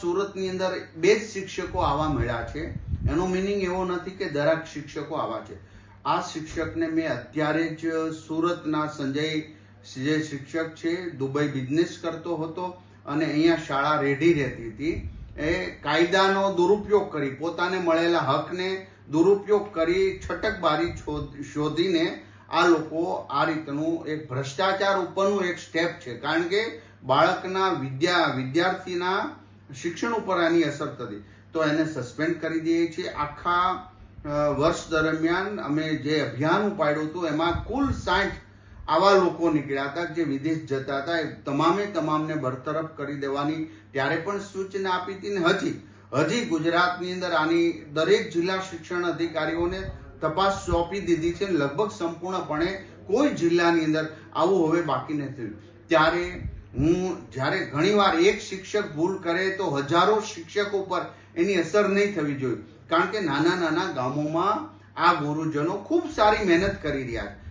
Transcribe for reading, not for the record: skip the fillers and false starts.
સુરતની અંદર બે જ શિક્ષકો આવા મળ્યા છે. એનો મિનિંગ એવો નથી કે દરેક શિક્ષકો આવા છે. આ શિક્ષકને મેં અત્યારે જ સુરતના સંજય જે શિક્ષક છે, દુબઈ બિઝનેસ કરતો હતો અને અહીંયા શાળા રેડી રહેતી હતી. એ કાયદાનો દુરુપયોગ કરી, પોતાને મળેલા હકને દુરુપયોગ કરી, છટકબારી શોધીને આ લોકો આ રીતનું એક ભ્રષ્ટાચાર ઉપરનું એક સ્ટેપ છે. કારણ કે બાળકના વિદ્યાર્થીના શિક્ષણ ઉપર આની અસર થતી, તો એને સસ્પેન્ડ કરી દઈએ છીએ. આખા વર્ષ દરમિયાન અમે જે અભિયાન ઉપાડ્યું હતું એમાં કુલ 60 આવા લોકો નીકળ્યા હતા જે વિદેશ જતા હતા. એ તમામને બરતરફ કરી દેવાની ત્યારે પણ સૂચના આપી હતી ને હજી ગુજરાતની અંદર આની દરેક જિલ્લા શિક્ષણ અધિકારીઓને તપાસ સોંપી દીધી છે. લગભગ સંપૂર્ણપણે કોઈ જિલ્લાની અંદર આવું હવે બાકી નથી. ત્યારે જ્યારે ઘણીવાર એક શિક્ષક ભૂલ કરે તો હજારો શિક્ષકો પર એની અસર નહીં થવી જોઈએ. કારણ કે નાના ગામોમાં આ ગુરુજનો ખૂબ સારી મહેનત કરી રહ્યા છે.